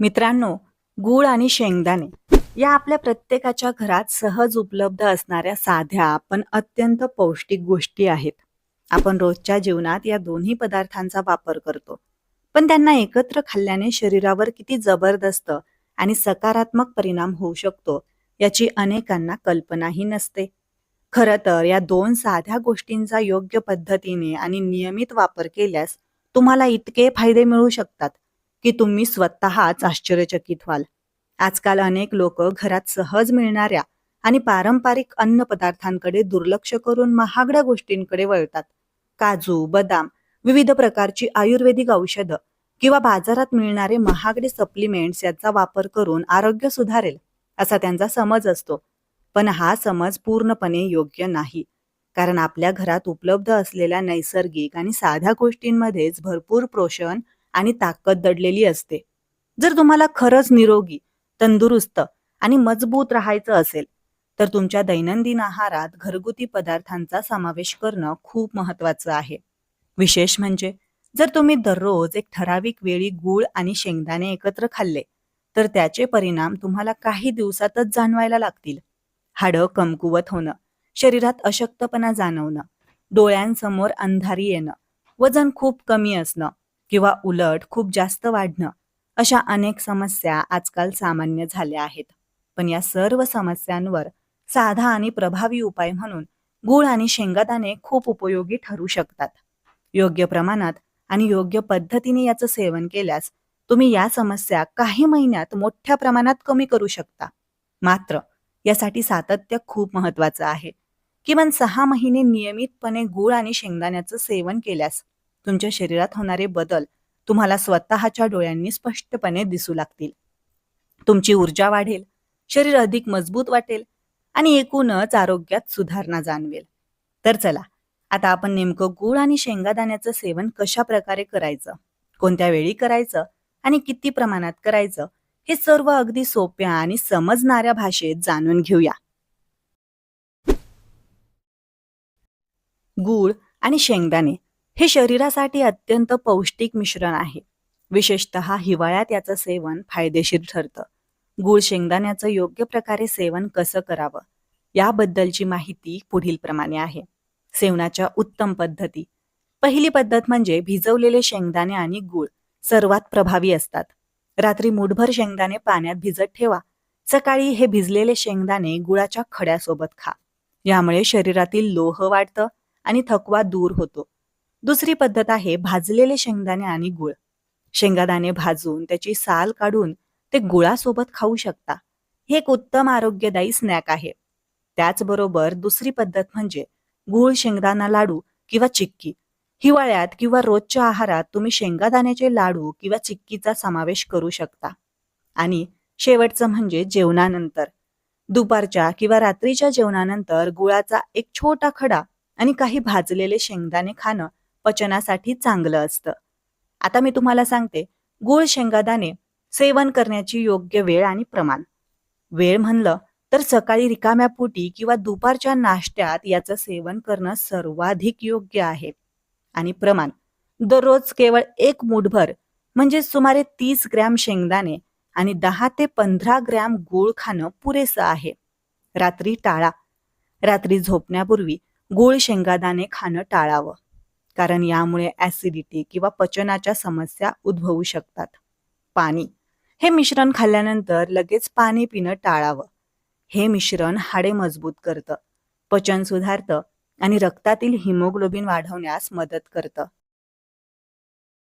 मित्रांनो, गूळ आणि शेंगदाणे या आपल्या प्रत्येकाच्या घरात सहज उपलब्ध असणाऱ्या साध्या पण अत्यंत पौष्टिक गोष्टी आहेत. आपण रोजच्या जीवनात या दोन्ही पदार्थांचा वापर करतो. पण त्यांना एकत्र खाल्ल्याने शरीरावर किती जबरदस्त आणि सकारात्मक परिणाम होऊ शकतो याची अनेकांना कल्पनाही नसते. खरं तर या दोन साध्या गोष्टींचा योग्य पद्धतीने आणि नियमित वापर केल्यास तुम्हाला इतके फायदे मिळू शकतात की तुम्ही स्वतःच आश्चर्यचकित व्हाल. आजकाल अनेक लोक घरात सहज मिळणाऱ्या आणि पारंपरिक अन्न पदार्थांकडे दुर्लक्ष करून महागड्या गोष्टींकडे वळतात. काजू, बदाम, विविध प्रकारची आयुर्वेदिक औषधं किंवा बाजारात मिळणारे महागडे सप्लिमेंट्स याचा वापर करून आरोग्य सुधारेल असा त्यांचा समज असतो. पण हा समज पूर्णपणे योग्य नाही. कारण आपल्या घरात उपलब्ध असलेल्या नैसर्गिक आणि साध्या गोष्टींमध्येच भरपूर पोषण आणि ताकद दडलेली असते. जर तुम्हाला खरंच निरोगी, तंदुरुस्त आणि मजबूत राहायचं असेल, तर तुमच्या दैनंदिन आहारात घरगुती पदार्थांचा समावेश करणं खूप महत्त्वाचं आहे. विशेष म्हणजे जर तुम्ही दररोज एक ठराविक वेळी गूळ आणि शेंगदाणे एकत्र खाल्ले, तर त्याचे परिणाम तुम्हाला काही दिवसातच जाणवायला लागतील. हाडं कमकुवत होणं, शरीरात अशक्तपणा जाणवणं, डोळ्यांसमोर अंधारी येणं, वजन खूप कमी असणं किंवा उलट खूप जास्त वाढणं, अशा अनेक समस्या आजकाल सामान्य झाल्या आहेत. पण या सर्व समस्यांवर साधा आणि प्रभावी उपाय म्हणून गूळ आणि शेंगदाणे खूप उपयोगी ठरू शकतात. योग्य प्रमाणात आणि योग्य पद्धतीने याचं सेवन केल्यास तुम्ही या समस्या काही महिन्यात मोठ्या प्रमाणात कमी करू शकता. मात्र यासाठी सातत्य खूप महत्वाचं आहे. किमान 6 महिने नियमितपणे गूळ आणि शेंगदाण्याचं सेवन केल्यास तुमच्या शरीरात होणारे बदल तुम्हाला स्वतःच्या डोळ्यांनी स्पष्टपणे दिसू लागतील. तुमची ऊर्जा वाढेल, शरीर अधिक मजबूत वाटेल आणि एकूणच आरोग्यात सुधारणा जाणवेल. तर चला, आता आपण नेमकं गूळ आणि शेंगादाण्याचं सेवन कशा प्रकारे करायचं, कोणत्या वेळी करायचं आणि किती प्रमाणात करायचं, हे सर्व अगदी सोप्या आणि समजणाऱ्या भाषेत जाणून घेऊया. गूळ आणि शेंगदाणे हे शरीरासाठी अत्यंत पौष्टिक मिश्रण आहे. विशेषतः हिवाळ्यात याचं सेवन फायदेशीर ठरतं. गूळ शेंगदाण्याचं योग्य प्रकारे सेवन कसं करावं याबद्दलची माहिती पुढील प्रमाणे आहे. सेवनाच्या उत्तम पद्धती. पहिली पद्धत म्हणजे भिजवलेले शेंगदाणे आणि गूळ सर्वात प्रभावी असतात. रात्री मूठभर शेंगदाणे पाण्यात भिजत ठेवा. सकाळी हे भिजलेले शेंगदाणे गुळाच्या खड्यासोबत खा. यामुळे शरीरातील लोह वाढतं आणि थकवा दूर होतो. दुसरी पद्धत आहे भाजलेले शेंगदाणे आणि गूळ. शेंगादाणे भाजून त्याची साल काढून ते गुळासोबत खाऊ शकता. हे एक उत्तम आरोग्यदायी स्नॅक आहे. त्याचबरोबर दुसरी पद्धत म्हणजे गूळ शेंगदाणा लाडू किंवा चिक्की. हिवाळ्यात किंवा रोजच्या आहारात तुम्ही शेंगादाण्याचे लाडू किंवा चिक्कीचा समावेश करू शकता. आणि शेवटचं म्हणजे जेवणानंतर. दुपारच्या किंवा रात्रीच्या जेवणानंतर गुळाचा एक छोटा खडा आणि काही भाजलेले शेंगदाणे खाणं पचनासाठी चांगलं असतं. आता मी तुम्हाला सांगते गूळ शेंगादाणे सेवन करण्याची योग्य वेळ आणि प्रमाण. वेळ म्हणलं तर सकाळी रिकाम्या पोटी किंवा दुपारच्या नाश्त्यात याचं सेवन करणं सर्वाधिक योग्य आहे. आणि प्रमाण दररोज केवळ एक मूठभर म्हणजे सुमारे 30 ग्रॅम शेंगदाणे आणि 10 ते 15 ग्रॅम गूळ खाणं पुरेसं आहे. रात्री टाळा. रात्री झोपण्यापूर्वी गूळ शेंगादाणे खाणं टाळावं, कारण यामुळे ऍसिडिटी किंवा पचनाच्या समस्या उद्भवू शकतात. पाणी. हे मिश्रण खाल्ल्यानंतर लगेच पाणी पिणं टाळावं. हे मिश्रण हाडे मजबूत करतं, पचन सुधारतं आणि रक्तातील हिमोग्लोबिन वाढवण्यास मदत करतं.